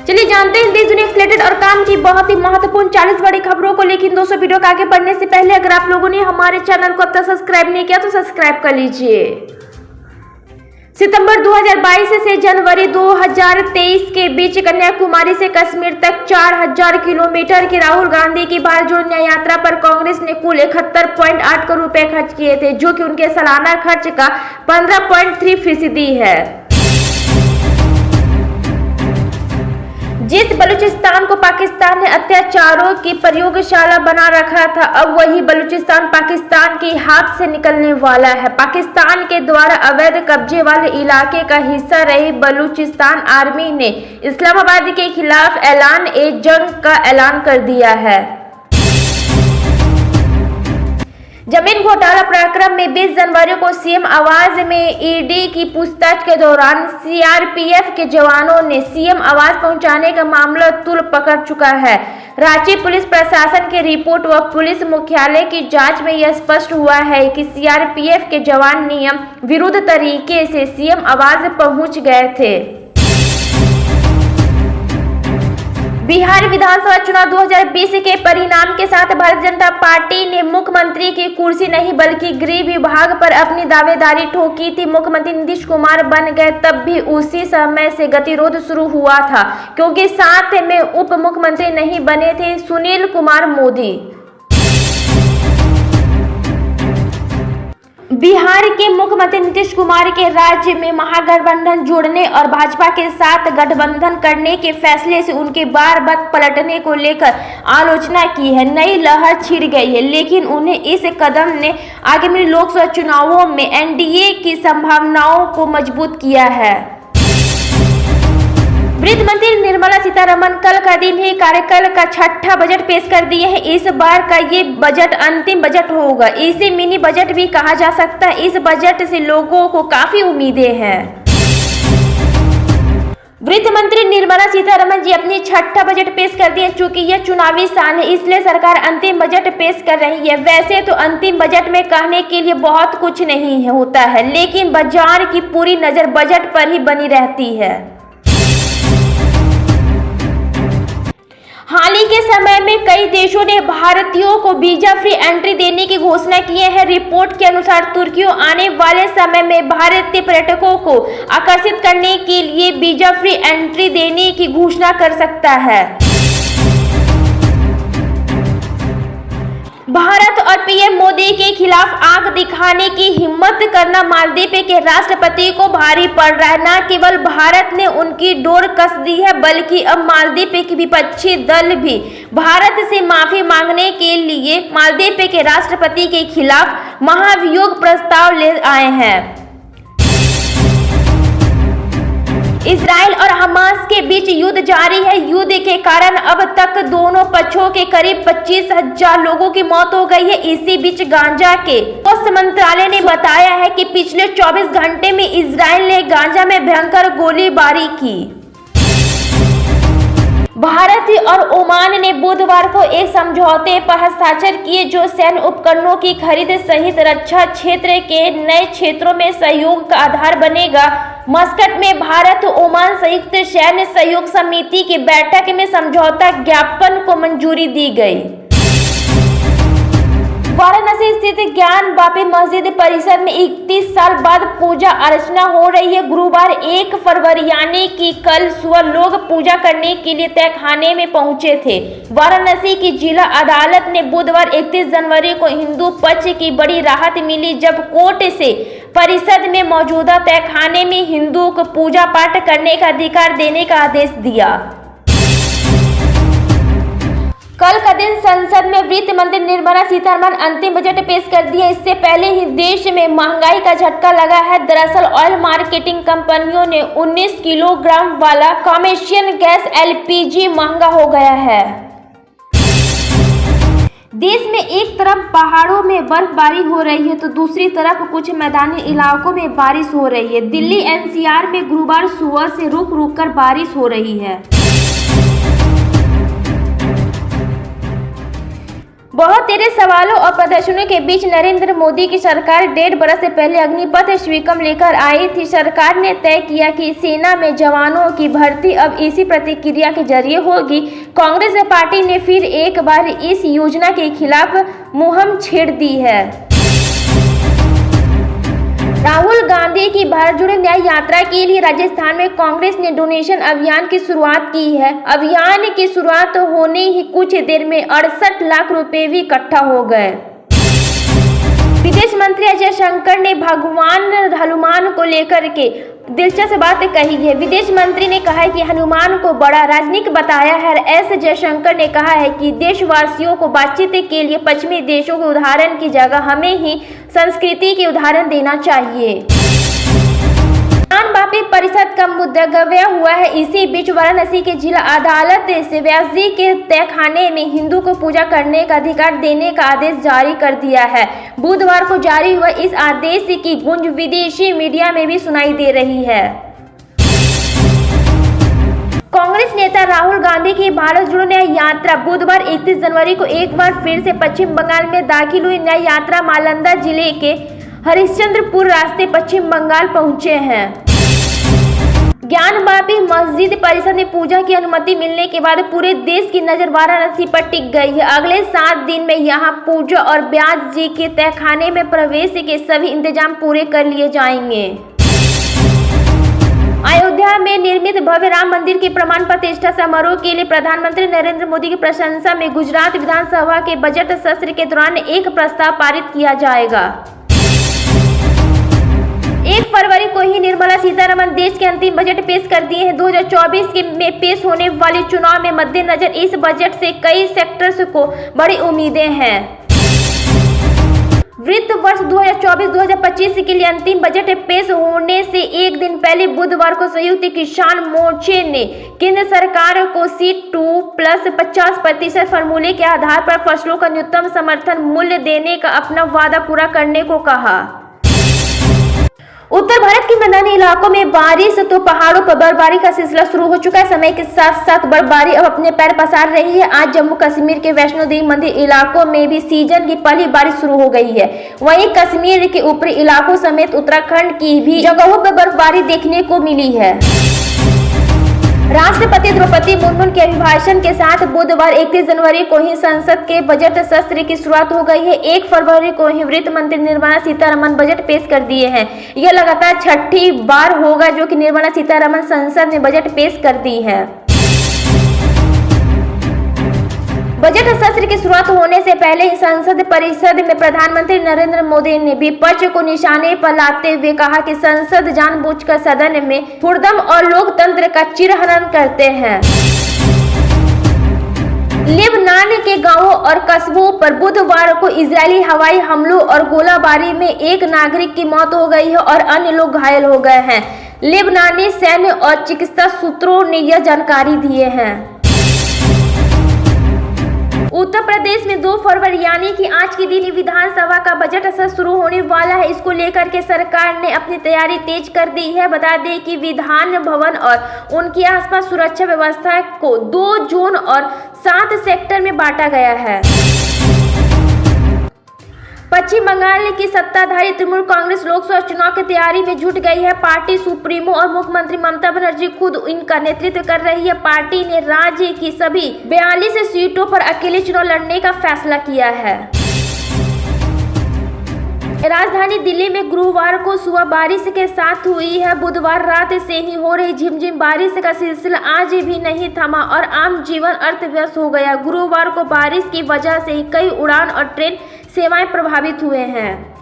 चलिए जानते हैं देश दुनिया से रिलेटेड और काम की बहुत ही महत्वपूर्ण 40 बड़ी खबरों को। लेकिन दोस्तों वीडियो को आगे बढ़ने से पहले अगर आप लोगों ने हमारे चैनल को अब तक सब्सक्राइब नहीं किया तो सब्सक्राइब कर लीजिए। सितंबर 2022 से जनवरी 2023 के बीच कन्याकुमारी से कश्मीर तक 4000 किलोमीटर की राहुल गांधी की भारत जोड़ो न्याय यात्रा पर कांग्रेस ने कुल 71.8 करोड़ रुपए खर्च किए थे, जो कि उनके सालाना खर्च का 15.3% है। जिस बलूचिस्तान को पाकिस्तान ने अत्याचारों की प्रयोगशाला बना रखा था, अब वही बलूचिस्तान पाकिस्तान के हाथ से निकलने वाला है। पाकिस्तान के द्वारा अवैध कब्जे वाले इलाके का हिस्सा रही बलूचिस्तान आर्मी ने इस्लामाबाद के खिलाफ जंग का ऐलान कर दिया है। जमीन घोटाला प्रकरण में 20 जनवरी को सीएम आवास में ईडी की पूछताछ के दौरान सीआरपीएफ के जवानों ने सीएम आवास पहुंचाने का मामला तूल पकड़ चुका है। रांची पुलिस प्रशासन की रिपोर्ट व पुलिस मुख्यालय की जांच में यह स्पष्ट हुआ है कि सीआरपीएफ के जवान नियम विरुद्ध तरीके से सीएम आवास पहुंच गए थे। बिहार विधानसभा चुनाव 2020 के परिणाम के साथ भारतीय जनता पार्टी ने मुख्यमंत्री की कुर्सी नहीं बल्कि गृह विभाग पर अपनी दावेदारी ठोकी थी। मुख्यमंत्री नीतीश कुमार बन गए तब भी उसी समय से गतिरोध शुरू हुआ था, क्योंकि साथ में उप मुख्यमंत्री नहीं बने थे सुनील कुमार मोदी। बिहार के मुख्यमंत्री नीतीश कुमार के राज्य में महागठबंधन जोड़ने और भाजपा के साथ गठबंधन करने के फैसले से उनके बार बार पलटने को लेकर आलोचना की है। नई लहर छिड़ गई है, लेकिन उन्हें इस कदम ने आगामी लोकसभा चुनावों में एनडीए की संभावनाओं को मजबूत किया है। वित्त मंत्री निर्मला सीतारमण कल का दिन ही कार्यकाल का छठा बजट पेश कर दिए हैं। इस बार का ये बजट अंतिम बजट होगा, इसे मिनी बजट भी कहा जा सकता है। इस बजट से लोगों को काफी उम्मीदें हैं। वित्त मंत्री निर्मला सीतारमण जी अपनी छठा बजट पेश कर दिए। चूंकि यह चुनावी साल है, इसलिए सरकार अंतिम बजट पेश कर रही है। वैसे तो अंतिम बजट में कहने के लिए बहुत कुछ नहीं होता है, लेकिन बाजार की पूरी नजर बजट पर ही बनी रहती है। हाल ही के समय में कई देशों ने भारतीयों को वीजा फ्री एंट्री देने की घोषणा की है। रिपोर्ट के अनुसार तुर्की आने वाले समय में भारतीय पर्यटकों को आकर्षित करने के लिए वीजा फ्री एंट्री देने की घोषणा कर सकता है। भारत और पीएम मोदी के खिलाफ आंख दिखाने की हिम्मत करना मालदीव के राष्ट्रपति को भारी पड़ रहा है। न केवल भारत ने उनकी डोर कस दी है, बल्कि अब मालदीव के विपक्षी दल भी भारत से माफी मांगने के लिए मालदीव के राष्ट्रपति के खिलाफ महाभियोग प्रस्ताव ले आए हैं। इजराइल और हमास के बीच युद्ध जारी है। युद्ध के कारण अब तक दोनों पक्षों के करीब 25,000 लोगों की मौत हो गई है। इसी बीच गाजा के स्वास्थ्य मंत्रालय ने बताया है कि पिछले 24 घंटे में इजराइल ने गाजा में भयंकर गोलीबारी की। भारत और ओमान ने बुधवार को एक समझौते पर हस्ताक्षर किए, जो सैन्य उपकरणों की खरीद सहित रक्षा क्षेत्र के नए क्षेत्रों में सहयोग का आधार बनेगा। मस्कट में भारत ओमान संयुक्त सैन्य सहयोग समिति की बैठक में समझौता ज्ञापन को मंजूरी दी गई। वाराणसी स्थित ज्ञान वापी मस्जिद परिसर में 31 साल बाद पूजा अर्चना हो रही है। गुरुवार 1 फरवरी यानी कि कल सुबह लोग पूजा करने के लिए तहखाने में पहुंचे थे। वाराणसी की जिला अदालत ने बुधवार 31 जनवरी को हिंदू पक्ष की बड़ी राहत मिली, जब कोर्ट से परिषद में मौजूदा तहखाने में हिंदुओं को पूजा पाठ करने का अधिकार देने का आदेश दिया। कल का दिन संसद में वित्त मंत्री निर्मला सीतारमण अंतिम बजट पेश कर दिया। इससे पहले ही देश में महंगाई का झटका लगा है। दरअसल ऑयल मार्केटिंग कंपनियों ने 19 किलोग्राम वाला कमर्शियल गैस एलपीजी महंगा हो गया है। देश में एक तरफ पहाड़ों में बर्फबारी हो रही है तो दूसरी तरफ कुछ मैदानी इलाकों में बारिश हो रही है। दिल्ली एनसीआर में गुरुवार सुबह से रुक रुक कर बारिश हो रही है। बहुत तेरे सवालों और प्रदर्शनों के बीच नरेंद्र मोदी की सरकार 1.5 बरस से पहले अग्निपथ स्वीकृत लेकर आई थी। सरकार ने तय किया कि सेना में जवानों की भर्ती अब इसी प्रक्रिया के जरिए होगी। कांग्रेस पार्टी ने फिर एक बार इस योजना के खिलाफ मुहिम छेड़ दी है। राहुल गांधी की भारत जोड़ो न्याय यात्रा के लिए राजस्थान में कांग्रेस ने डोनेशन अभियान की शुरुआत की है। अभियान की शुरुआत होने ही कुछ देर में 68 लाख रुपए भी इकट्ठा हो गए। विदेश मंत्री एस जयशंकर ने भगवान हनुमान को लेकर के दिलचस्प बात कही है। विदेश मंत्री ने कहा है कि हनुमान को बड़ा राजनीतिक बताया है। एस जयशंकर ने कहा है कि देशवासियों को बातचीत के लिए पश्चिमी देशों के उदाहरण की जगह हमें ही संस्कृति के उदाहरण देना चाहिए। ज्ञान वापी परिषद का मुद्दा गवाया हुआ है। इसी बीच वाराणसी के जिला अदालत से व्यास जी के तहखाने में हिंदू को पूजा करने का अधिकार देने का आदेश जारी कर दिया है। बुधवार को जारी हुआ इस आदेश की गूंज विदेशी मीडिया में भी सुनाई दे रही है। कांग्रेस नेता राहुल गांधी की भारत जोड़ो न्याय यात्रा बुधवार 31 जनवरी को एक बार फिर से पश्चिम बंगाल में दाखिल हुई। न्याय यात्रा नालंदा जिले के हरिश्चंद्रपुर रास्ते पश्चिम बंगाल पहुंचे हैं। ज्ञानवापी मस्जिद परिसर में पूजा की अनुमति मिलने के बाद पूरे देश की नजर वाराणसी पर टिक गई है। अगले 7 दिन में यहां पूजा और व्यास जी के तहखाने में प्रवेश के सभी इंतजाम पूरे कर लिए जाएंगे। अयोध्या में निर्मित भव्य राम मंदिर के प्रमाण प्रतिष्ठा समारोह के लिए प्रधानमंत्री नरेंद्र मोदी की प्रशंसा में गुजरात विधानसभा के बजट सत्र के दौरान एक प्रस्ताव पारित किया जाएगा। 1 फरवरी को ही निर्मला सीतारमण देश के अंतिम बजट पेश कर दिए हैं। 2024 में पेश होने वाले चुनाव में मद्देनजर इस बजट से कई सेक्टर्स को बड़ी उम्मीदें हैं। वित्त वर्ष 2024-2025 के लिए अंतिम बजट पेश होने से एक दिन पहले बुधवार को संयुक्त किसान मोर्चे ने केंद्र सरकार को C2+50% फॉर्मूले के आधार पर फसलों का न्यूनतम समर्थन मूल्य देने का अपना वादा पूरा करने को कहा। उत्तर भारत के मैदानी इलाकों में बारिश तो पहाड़ों पर बर्फबारी का सिलसिला शुरू हो चुका है। समय के साथ साथ बर्फबारी अब अपने पैर पसार रही है। आज जम्मू कश्मीर के वैष्णो देवी मंदिर इलाकों में भी सीजन की पहली बारिश शुरू हो गई है। वहीं कश्मीर के ऊपरी इलाकों समेत उत्तराखंड की भी जगहों पर बर्फबारी देखने को मिली है। राष्ट्रपति द्रौपदी मुर्मू के अभिभाषण के साथ बुधवार 31 जनवरी को ही संसद के बजट सत्र की शुरुआत हो गई है। 1 फरवरी को ही वित्त मंत्री निर्मला सीतारमण बजट पेश कर दिए हैं। यह लगातार 6ठी बार होगा जो कि निर्मला सीतारमण संसद में बजट पेश कर दी है। बजट सत्र की शुरुआत होने से पहले ही संसद परिषद में प्रधानमंत्री नरेंद्र मोदी ने विपक्ष को निशाने पर लाते हुए कहा कि संसद जानबूझकर सदन में हुड़दंग और लोकतंत्र का चिरहरण करते हैं। लेबनान के गांवों और कस्बों पर बुधवार को इजरायली हवाई हमलों और गोलाबारी में एक नागरिक की मौत हो गई है और अन्य लोग घायल हो गए हैं। लेबनानी सैन्य और चिकित्सा सूत्रों ने यह जानकारी दिए हैं। उत्तर प्रदेश में 2 फरवरी यानी कि आज के दिन विधानसभा का बजट सत्र शुरू होने वाला है। इसको लेकर के सरकार ने अपनी तैयारी तेज कर दी है। बता दें कि विधान भवन और उनके आसपास सुरक्षा व्यवस्था को 2 जोन और 7 सेक्टर में बांटा गया है। पश्चिम बंगाल की सत्ताधारी तृणमूल कांग्रेस लोकसभा चुनाव की तैयारी में जुट गई है। पार्टी सुप्रीमो और मुख्यमंत्री ममता बनर्जी खुद इनका नेतृत्व कर रही है। पार्टी ने राज्य की सभी 42 सीटों पर अकेले चुनाव लड़ने का फैसला किया है। राजधानी दिल्ली में गुरुवार को सुबह बारिश के साथ हुई है। बुधवार रात से ही हो रही झिमझिम बारिश का सिलसिला आज भी नहीं थमा और आम जीवन अस्त व्यस्त हो गया। गुरुवार को बारिश की वजह से कई उड़ान और ट्रेन सेवाएं प्रभावित हुए हैं।